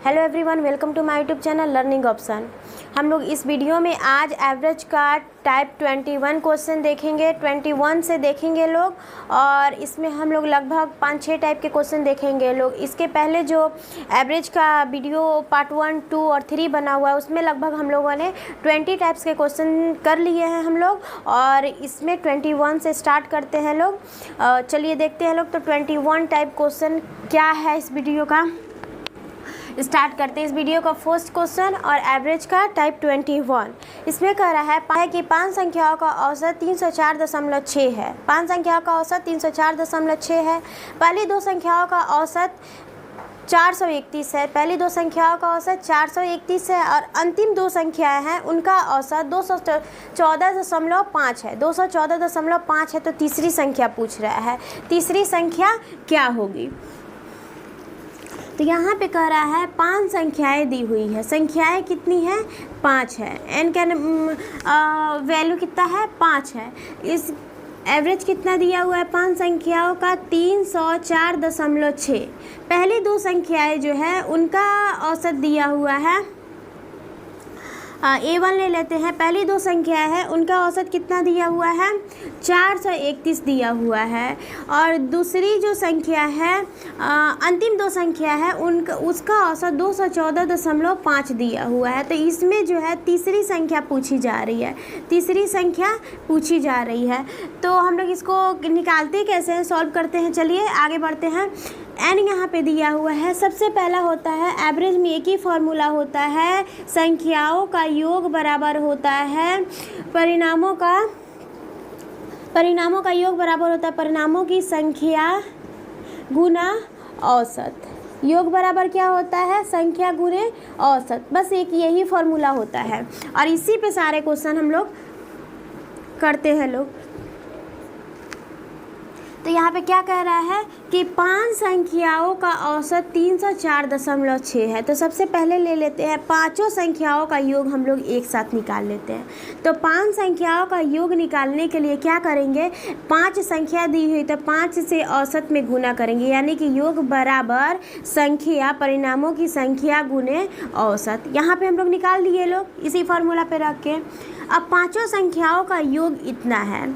Hello everyone, welcome to my YouTube channel learning option. हम लोग इस वीडियो में आज एवरेज का टाइप 21 क्वेश्चन देखेंगे। 21 से देखेंगे लोग, और इसमें हम लोग लगभग 5-6 टाइप के क्वेश्चन देखेंगे लोग। इसके पहले जो एवरेज का वीडियो पार्ट 1, 2 और 3 बना हुआ है, उसमें लगभग हम लोगों ने 20 टाइप्स के क्वेश्चन कर लिए हैं हम लोग, और इसमें 21 से स्टार्ट करते हैं लोग। चलिए देखते हैं लोग, तो 21 टाइप क्वेश्चन क्या है इस वीडियो का। स्टार्ट करते हैं इस वीडियो का फर्स्ट क्वेश्चन, और एवरेज का टाइप 21। इसमें कह रहा है कि 5 संख्याओं का औसत 304.6 है। 5 संख्याओं का औसत 304.6 है। पहली दो संख्याओं का औसत 431 है। पहली दो संख्याओं का औसत 431 है, और अंतिम दो संख्याएं हैं उनका औसत 214.5 है। 214.5 है, तो तीसरी संख्या पूछ रहा है। तीसरी संख्या क्या होगी? तो यहाँ पे कह रहा है 5 संख्याएं दी हुई है। संख्याएं कितनी हैं? 5 है। एन का वैल्यू कितना है? 5 है। इस एवरेज कितना दिया हुआ है 5 संख्याओं का? 304.6। पहली दो संख्याएं जो है उनका औसत दिया हुआ है A1 ले लेते हैं। पहली दो संख्या है उनका औसत कितना दिया हुआ है? 431 दिया हुआ है। और दूसरी जो संख्या है, अंतिम दो संख्या है, उसका औसत 214.5 दिया हुआ है। तो इसमें जो है तीसरी संख्या पूछी जा रही है। तीसरी संख्या पूछी जा रही है, तो हम लोग इसको निकालते कैसे हैं, सॉल्व करते हैं। चलिए आगे बढ़ते हैं। एन यहाँ पे दिया हुआ है। सबसे पहला होता है एवरेज में एक ही फॉर्मूला होता है, संख्याओं का योग बराबर होता है परिणामों का योग बराबर होता है परिणामों की संख्या गुना औसत। योग बराबर क्या होता है? संख्या गुने औसत। बस एक यही फॉर्मूला होता है, और इसी पे सारे क्वेश्चन हम लोग करते हैं लोग। तो यहाँ पे क्या कह रहा है कि 5 संख्याओं का औसत 304.6 है। तो सबसे पहले ले लेते हैं पांचों संख्याओं का योग, हम लोग एक साथ निकाल लेते हैं। तो 5 संख्याओं का योग निकालने के लिए क्या करेंगे? 5 संख्या दी हुई तो 5 से औसत में गुना करेंगे, यानी कि योग बराबर संख्या परिणामों की संख्या गुने औसत। यहाँ पे हम लोग निकाल लिए लोग इसी फार्मूला पे रख के। अब पांचों संख्याओं का योग इतना है।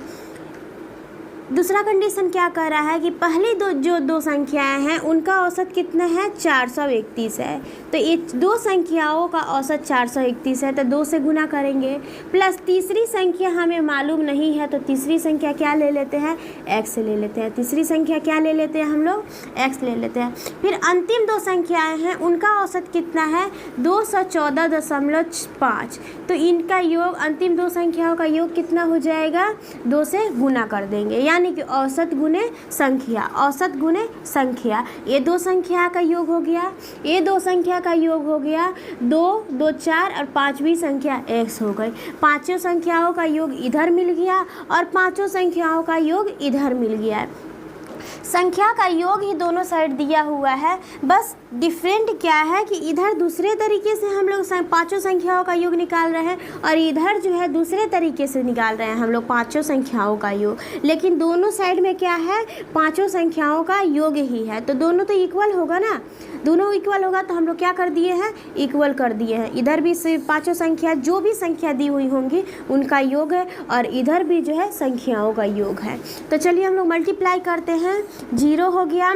दूसरा कंडीशन क्या कर रहा है कि पहली दो संख्याएं हैं उनका औसत कितना है? 431 है। तो ये दो संख्याओं का औसत 431 है, तो 2 से गुना करेंगे। प्लस तीसरी संख्या हमें मालूम नहीं है, तो तीसरी संख्या क्या ले लेते हैं? x ले लेते हैं। तीसरी संख्या क्या ले लेते हैं हम लोग? x ले लेते हैं। फिर अंतिम दो संख्याएं हैं उनका औसत कितना है? 214.5। तो इनका योग, अंतिम दो संख्याओं का योग कितना हो जाएगा? 2 से गुना कर देंगे, यानी कि औसत गुने संख्या, औसत गुने संख्या। ये दो संख्या का योग हो गया, ये दो संख्या का योग हो गया 2, 2, 4, और पांचवी संख्या x हो गई। पांचों संख्याओं का योग इधर मिल गया, और पांचों संख्याओं का योग इधर मिल गया। संख्या का योग ही दोनों साइड दिया हुआ है, बस डिफरेंट क्या है कि इधर दूसरे तरीके से हम लोग पांचों संख्याओं का योग निकाल रहे हैं, और इधर जो है दूसरे तरीके से निकाल रहे हैं हम लोग पांचों संख्याओं का योग। लेकिन दोनों साइड में क्या है? पांचों संख्याओं का योग ही है, तो दोनों तो इक्वल होगा ना। दोनों इक्वल होगा तो हम लोग क्या कर दिए हैं? इक्वल कर दिए हैं। इधर भी पांचों संख्या, जो भी संख्या दी हुई होंगी उनका योग है, और इधर भी जो है संख्याओं का योग है। तो चलिए हम लोग मल्टीप्लाई करते हैं। 0 हो गया,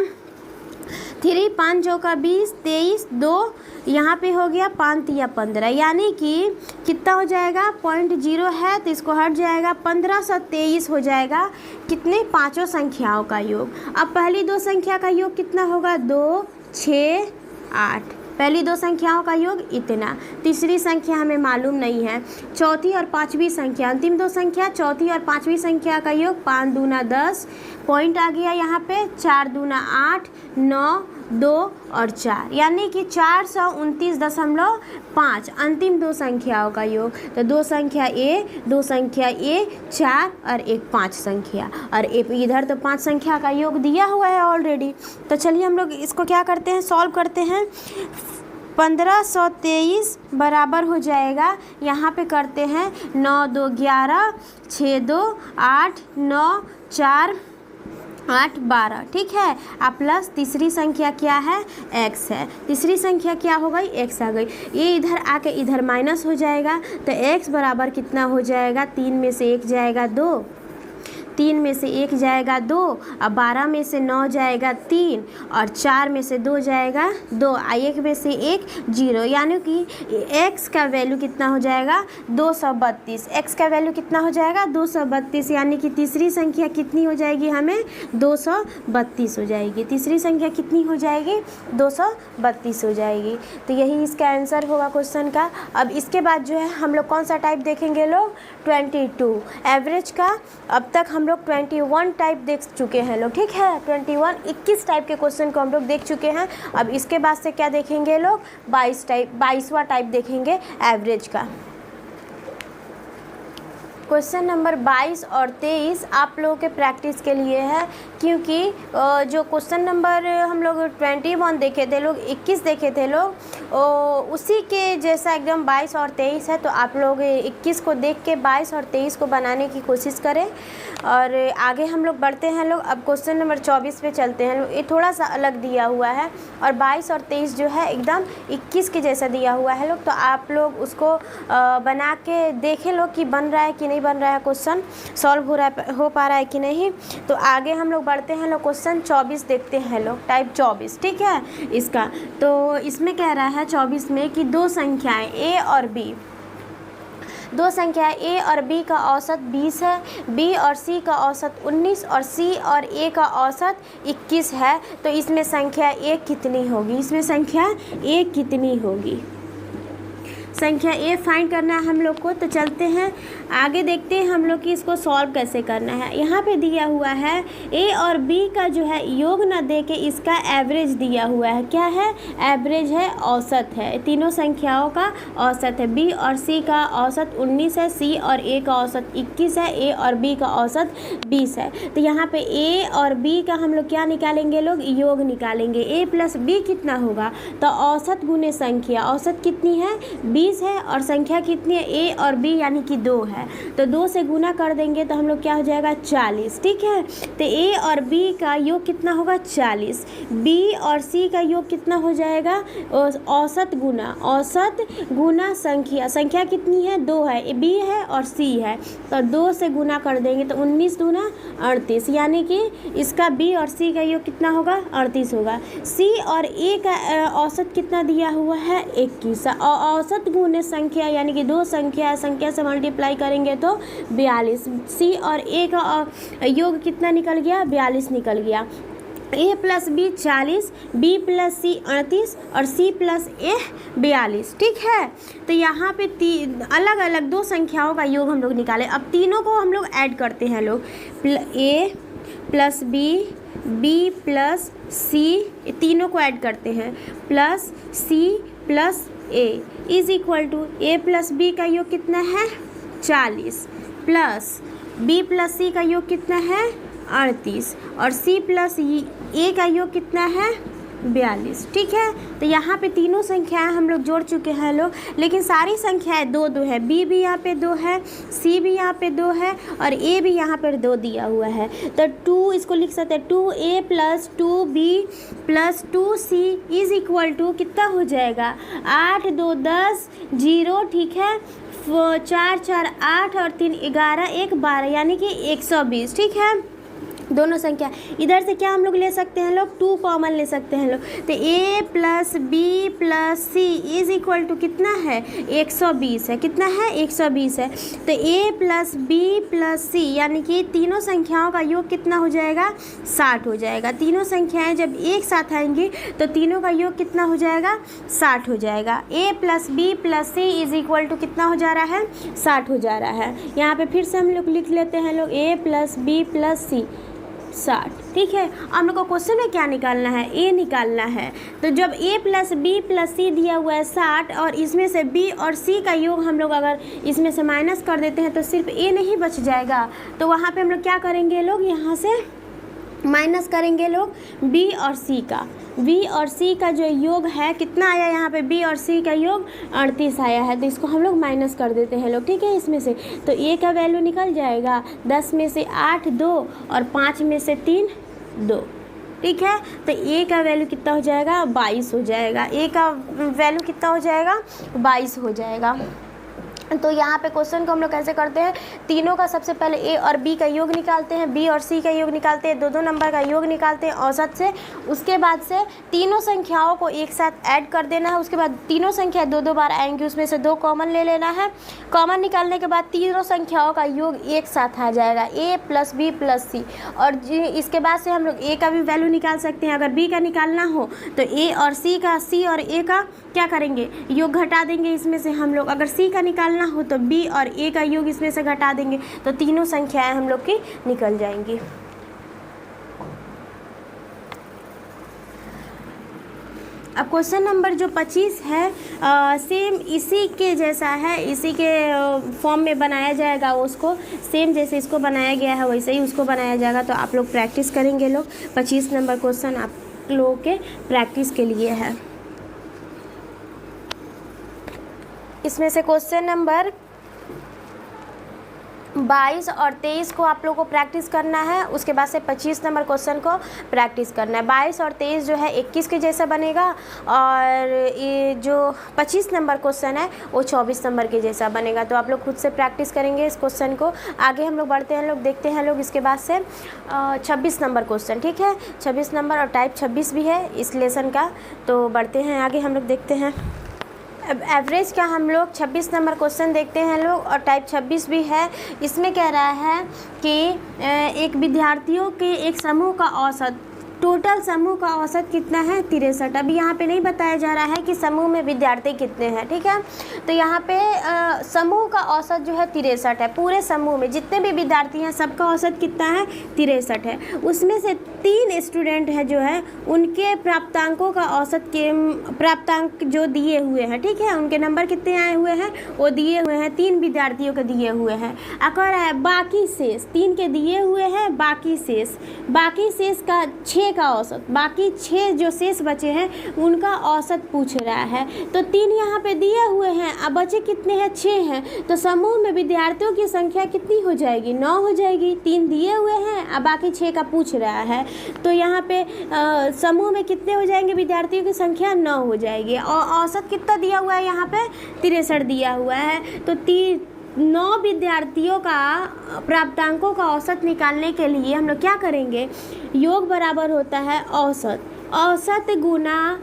3, 5 चौका 20, 23, 2 यहाँ पे हो गया 5 या 15, यानी कि कितना हो जाएगा? 0.0 है तो इसको हट जाएगा, 1523 हो जाएगा। कितने? पांचों संख्याओं का योग। अब पहली दो संख्या का योग कितना होगा? 2, 6, 8। पहली दो संख्याओं का योग इतना। तीसरी संख्या हमें मालूम नहीं है। चौथी और पांचवी संख्या, अंतिम दो संख्या, चौथी और पांचवी संख्या का योग 5 दूना 10, पॉइंट आ गया यहाँ पे, 4 दूना 8, 9, 2 और 4, यानी कि 429.5 अंतिम दो संख्याओं का योग। तो दो संख्या A, 4 और एक 5 संख्या, और इधर तो 5 संख्या का योग दिया हुआ है ऑलरेडी। तो चलिए हम लोग इसको क्या करते हैं? सॉल्व करते हैं। 1523 बराबर हो जाएगा, यहाँ पे करते हैं 9, 2, 11, 6, 2, 8, 9, 4, 8 12, ठीक है। अब प्लस तीसरी संख्या क्या है, x है। तीसरी संख्या क्या हो गई, x आ गई। ये इधर आके इधर माइनस हो जाएगा, तो x बराबर कितना हो जाएगा, 3 में से 1 जाएगा 2, 3 में से 1 जाएगा 2, और 12 में से 9 जाएगा 3, और 4 में से 2 जाएगा 2, 1 में से 1 0, यानी कि x का वैल्यू कितना हो जाएगा, 232। x का वैल्यू कितना हो जाएगा, 232, यानी कि तीसरी संख्या कितनी हो जाएगी, हमें 232 हो जाएगी। तीसरी संख्या कितनी हो जाएगी, 232 हो जाएगी। तो यही इसका आंसर होगा क्वेश्चन का। अब इसके बाद जो है हम लोग कौन सा टाइप देखेंगे लोग, 22 एवरेज का। अब तक हम लोग 21 टाइप देख चुके हैं लोग, ठीक है। 21 टाइप के क्वेश्चन को हम लोग देख चुके हैं। अब इसके बाद से क्या देखेंगे लोग, 22वां टाइप देखेंगे एवरेज का। क्वेश्चन नंबर 22 और 23 आप लोगों के प्रैक्टिस के लिए है, क्योंकि जो क्वेश्चन नंबर हम लोग 21 देखे थे लोग, 21 देखे थे लोग, उसी के जैसा एकदम 22 और 23 है। तो आप लोग 21 को देख के 22 और 23 को बनाने की कोशिश करें। और आगे हम लोग बढ़ते हैं लोग। अब क्वेश्चन नंबर 24 पे चलते हैं लोग। ये थोड़ा सा अलग दिया हुआ है, और 22 और 23 जो है एकदम 21 के जैसा दिया हुआ है लोग। तो आप लोग उसको बना के देखें लोग कि बन रहा है कि नहीं बन रहा है, क्वेश्चन सॉल्व हो पा रहा है कि नहीं। तो आगे हम लोग बढ़ते हैं लोग, क्वेश्चन 24 देखते हैं लोग, टाइप 24, ठीक है इसका। तो इसमें कह रहा है 24 में कि दो संख्याएं a और b, दो संख्याएं a और b का औसत 20 है, b और c का औसत 19 और c और a का औसत 21 है। तो इसमें संख्या a कितनी होगी, इसमें संख्या a कितनी होगी, संख्या a फाइंड करना है हम लोग को। तो चलते हैं आगे, देखते हैं हम लोग कि इसको सॉल्व कैसे करना है। यहाँ पे दिया हुआ है a और b का जो है योग ना दे के इसका एवरेज दिया हुआ है। क्या है, एवरेज है, औसत है, तीनों संख्याओं का औसत है। b और c का औसत 19 है, c और a का औसत 21 है, a और b का औसत 20 है। तो यहाँ पे a और b का हम लोग क्या निकालेंगे लोग, योग निकालेंगे। a प्लस b कितना होगा, तो औसत गुने संख्या, औसत कितनी है 20 है, और संख्या कितनी है a और b यानी कि 2 है। तो 2 से गुना कर देंगे तो हम लोग क्या हो जाएगा 40, ठीक है। तो a और b का योग कितना होगा 40, b और c का योग कितना हो जाएगा, औसत गुना संख्या, संख्या कितनी है 2 है, b है और c है। तो 2 से गुना कर देंगे तो 19 दूना 38, यानी कि इसका b और c का योग कितना होगा 38 होगा। c और a का औसत कितना दिया हुआ है 21, और औसत गुने संख्या यानी कि दो संख्या से मल्टीप्लाई करेंगे तो 42। c और a का योग कितना निकल गया 42 निकल गया। a plus b 40, b plus c 38 और c प्लस a 42, ठीक है। तो यहाँ पे अलग अलग दो संख्याओं का योग हम लोग निकाले। अब तीनों को हम लोग ऐड करते हैं लोग, a plus b, b plus c, तीनों को ऐड करते हैं, plus c plus a is equal to a plus b का योग कितना है 40, प्लस b प्लस c का योग कितना है 38, और c प्लस a का योग कितना है 42, ठीक है। तो यहाँ पे तीनों संख्याएं हम लोग जोड़ चुके हैं लोग, लेकिन सारी संख्याएं 2 2 है। b भी यहाँ पे 2 है, c भी यहाँ पे 2 है, और a भी यहाँ पर 2 दिया हुआ है। तो 2 इसको लिख सकते हैं 2a plus 2b plus 2c is equal to कितना हो जाएगा 8 2 10 0, ठीक है। 4 4 8 और 3 11 1 12, यानी कि 120, ठीक है। दोनों संख्या इधर से क्या हम लोग ले सकते हैं लोग, 2 कॉमन ले सकते हैं लोग। तो a plus b plus c is equal to कितना है 120 है, कितना है 120 है। तो a plus b plus c यानी कि तीनों संख्याओं का योग कितना हो जाएगा 60 हो जाएगा। तीनों संख्याएं जब एक साथ आएंगी तो तीनों का योग कितना हो जाएगा 60 हो जाएगा। a plus b plus c is equal to कितना हो जा रहा है 60 हो जा रहा है। यहाँ पे फिर से हम लोग लिख लेते हैं लोग a plus b plus c 60, ठीक है। हम लोग को क्वेश्चन में क्या निकालना है, a निकालना है। तो जब a plus b plus c दिया हुआ है 60, और इसमें से b और c का योग हम लोग अगर इसमें से माइनस कर देते हैं तो सिर्फ a नहीं बच जाएगा। तो वहाँ पे हम लोग क्या करेंगे लोग, यहाँ से माइनस करेंगे लोग b और c का। b और c का जो योग है कितना आया, यहाँ पे b और c का योग 38 आया है। तो इसको हम लोग माइनस कर देते हैं लोग, ठीक है। इसमें से तो a का वैल्यू निकल जाएगा 10 में से 8 2 और 5 में से 3 2। ठीक है, तो ए का वैल्यू कितना हो जाएगा 22 हो जाएगा। ए का वैल्यू कितना हो जाएगा 22 हो जाएगा। तो यहाँ पे क्वेश्चन को हम लोग कैसे करते हैं, तीनों का सबसे पहले ए और बी का योग निकालते हैं, बी और सी का योग निकालते हैं, दो नंबर का योग निकालते हैं औसत से। उसके बाद से तीनों संख्याओं को एक साथ ऐड कर देना है। उसके बाद तीनों संख्या दो बार आएंगी, उसमें से 2 कॉमन ले लेना है। कॉमन निकालने के बाद तीनों संख्याओं का योग एक साथ आ जाएगा, ए प्लस बी प्लस सी। और इसके बाद से हम लोग ए का भी वैल्यू निकाल सकते हैं। अगर बी का निकालना हो तो ए और सी का, सी और ए का क्या करेंगे, योग घटा देंगे इसमें से हम लोग। अगर सी का निकालना हो तो बी और ए का योग इसमें से घटा देंगे, तो तीनों संख्याएं हम लोग की निकल जाएंगी। अब क्वेश्चन नंबर जो 25 है सेम इसी के जैसा है, इसी के फॉर्म में बनाया जाएगा। उसको सेम जैसे इसको बनाया गया है वैसे ही उसको बनाया जाएगा। तो आप लोग प्रैक्टिस करेंगे लोग। 25 नंबर क्वेश्चन आप लोगों के प्रैक्टिस के लिए है। इसमें से क्वेश्चन नंबर 22 और 23 को आप लोगों को प्रैक्टिस करना है। उसके बाद से 25 नंबर क्वेश्चन को प्रैक्टिस करना है। 22 और 23 जो है 21 के जैसा बनेगा, और ये जो 25 नंबर क्वेश्चन है वो 24 नंबर के जैसा बनेगा। तो आप लोग खुद से प्रैक्टिस करेंगे इस क्वेश्चन को। आगे हम लोग बढ़ते हैं, लोग देखते हैं लोग इसके बाद से 26 नंबर क्वेश्चन। ठीक है, 26 नंबर और टाइप 26 भी है इस लेसन का। तो बढ़ते हैं आगे, हम लोग देखते हैं। अब एवरेज का हम लोग 26 नंबर क्वेश्चन देखते हैं लोग, और टाइप 26 भी है। इसमें कह रहा है कि एक विद्यार्थियों के एक समूह का औसत, टोटल समूह का औसत कितना है 63। अभी यहाँ पे नहीं बताया जा रहा है कि समूह में विद्यार्थी कितने हैं। ठीक है, तो यहाँ पे समूह का औसत जो है 63 है। पूरे समूह में जितने भी विद्यार्थी हैं सबका औसत कितना है 63 है। उसमें से 3 स्टूडेंट हैं जो है उनके प्राप्तांकों का औसत के प्राप्तांक जो दिए हुए हैं। ठीक है, उनके नंबर कितने आए हुए हैं वो दिए हुए हैं, 3 विद्यार्थियों के दिए हुए हैं। कह रहा है बाकी शेष, 3 के दिए हुए हैं, बाकी शेष का 6 का औसत, बाकी 6 जो शेष बचे हैं उनका औसत पूछ रहा है। तो 3 यहाँ पे दिए हुए हैं, अब बचे कितने हैं 6 हैं। तो समूह में विद्यार्थियों की संख्या कितनी हो जाएगी 9 हो जाएगी। 3 दिए हुए हैं, अब बाकी 6 का पूछ रहा है। तो यहाँ पे समूह में कितने हो जाएंगे विद्यार्थियों की संख्या 9 हो जाएगी। और औसत कितना दिया हुआ है यहाँ पे 63 दिया हुआ है। तो 9 विद्यार्थियों का प्राप्तांकों का औसत निकालने के लिए हम लोग क्या करेंगे, योग बराबर होता है औसत गुना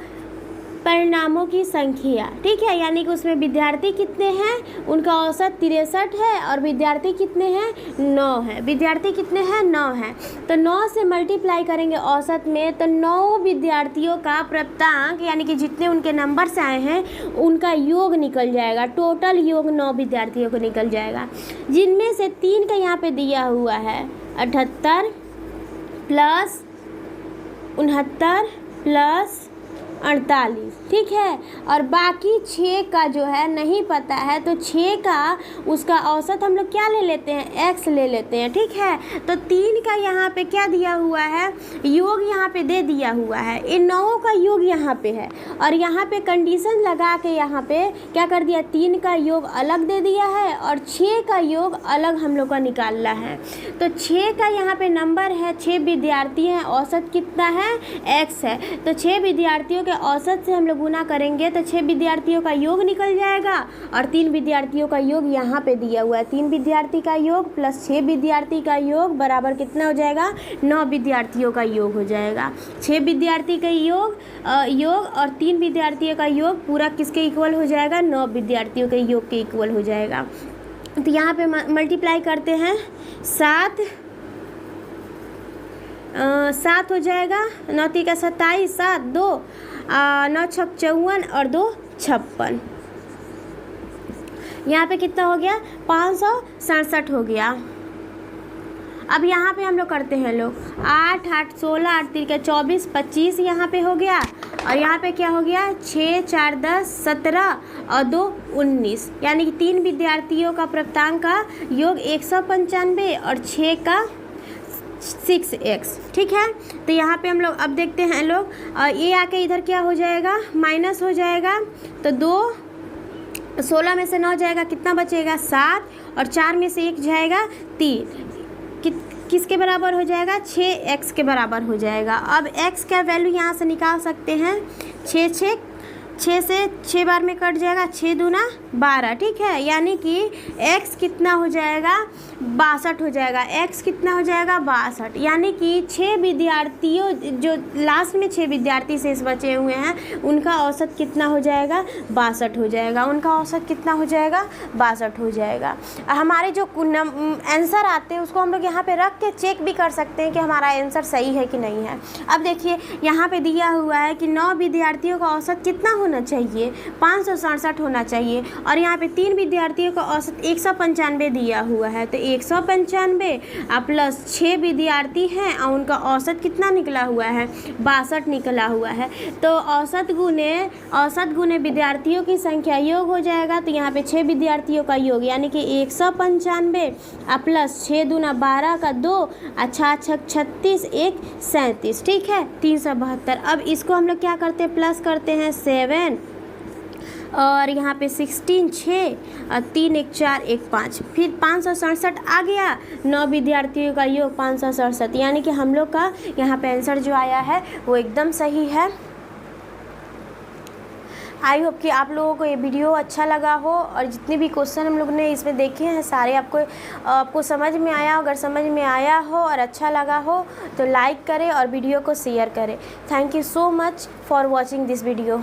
परिणामों की संख्या। ठीक है, यानी कि उसमें विद्यार्थी कितने हैं, उनका औसत 63 है और विद्यार्थी कितने हैं 9 है। विद्यार्थी कितने हैं 9 हैं। तो 9 से मल्टीप्लाई करेंगे औसत में, तो 9 विद्यार्थियों का प्राप्तांक यानी कि जितने उनके नंबर से आए हैं उनका योग निकल जाएगा। टोटल योग 9 विद्यार्थियों को निकल जाएगा, जिनमें से 3 का यहाँ पे दिया हुआ है 78 प्लस 69 प्लस 48। ठीक है, और बाकी 6 का जो है नहीं पता है, तो 6 का उसका औसत हम लोग क्या ले लेते हैं x ले लेते हैं। ठीक है, तो 3 का यहाँ पे क्या दिया हुआ है, योग यहाँ पे दे दिया हुआ है, इन 9 का योग यहाँ पे है, और यहाँ पे कंडीशन लगा के यहाँ पे क्या कर दिया, 3 का योग अलग दे दिया है और 6 का योग अलग हम लोग का निकालना है। तो 6 का यहाँ पे नंबर है, 6 विद्यार्थी हैं, औसत कितना है x है। तो 6 विद्यार्थियों औसत से हम लोग गुना करेंगे तो 6 विद्यार्थियों का योग निकल जाएगा, और 3 विद्यार्थियों का योग यहाँ पे दिया हुआ है। 3 विद्यार्थी का योग प्लस 6 विद्यार्थी का योग बराबर कितना हो जाएगा 9 विद्यार्थियों का योग हो जाएगा। 6 विद्यार्थी का योग और 3 विद्यार्थियों का योग पूरा किसके इक्वल हो जाएगा 9 विद्यार्थियों के योग के इक्वल हो जाएगा। तो यहाँ पे मल्टीप्लाई करते हैं 7 हो जाएगा, 9 का 27, 7 2 9 6 54 और 2 56। यहाँ पे कितना हो गया 567 हो गया। अब यहाँ पे हम लोग करते हैं लोग 8 8 16 8 3 24 25 यहाँ पे हो गया, और यहाँ पे क्या हो गया 6 4 10 17 और 2 19, यानी कि 3 विद्यार्थियों का प्राप्तांक का योग 195 और 6 का 6x। ठीक है, तो यहाँ पे हम लोग अब देखते हैं लोग, ये आके इधर क्या हो जाएगा माइनस हो जाएगा। तो 2 16 में से 9 जाएगा, कितना बचेगा 7, और 4 में से 1 जाएगा 3, किसके बराबर हो जाएगा, 6x के बराबर हो जाएगा। अब x का वैल्यू यहाँ से निकाल सकते हैं, 6 से 6 बार में कट जाएगा, 6 दूना 12, ठीक है। यानी कि x कितना हो जाएगा, 62 हो जाएगा। x कितना हो जाएगा, 62। यानी कि 6 विद्यार्थियों, जो लास्ट में 6 विद्यार्थी शेष बचे हुए हैं, उनका औसत कितना हो जाएगा, 62 हो जाएगा। उनका औसत कितना हो जाएगा, 62 हो जाएगा। हमारे जो आंसर आते हैं उसको हम लोग यहाँ पे रख के चेक भी कर सकते हैं कि हमारा आंसर सही है कि नहीं है। अब देखिए यहाँ पे दिया हुआ है कि 9 विद्यार्थियों का औसत कितना होना चाहिए, 567 होना चाहिए, और यहाँ पे 3 विद्यार्थियों का औसत 195 दिया हुआ है। तो 195 प्लस 6 विद्यार्थी हैं और उनका औसत कितना निकला हुआ है, 62 निकला हुआ है। तो औसत गुने विद्यार्थियों की संख्या योग हो जाएगा। तो यहाँ पे 6 विद्यार्थियों का योग यानी कि 195 प्लस 6 दूना 12 का 2, अच्छा 36, 1 37, ठीक है, 372। अब इसको हम लोग क्या करते हैं, प्लस करते हैं 7, और यहाँ पे 16, 6 और 3, 1 4, 1 5, फिर 567 आ गया। 9 विद्यार्थियों का योग 567, यानी कि हम लोग का यहाँ पे आंसर जो आया है वो एकदम सही है। आई होप कि आप लोगों को ये वीडियो अच्छा लगा हो, और जितने भी क्वेश्चन हम लोग ने इसमें देखे हैं सारे आपको समझ में आया। अगर समझ में आया हो और अच्छा लगा हो तो लाइक करें और वीडियो को शेयर करें। Thank you so much for watching this video.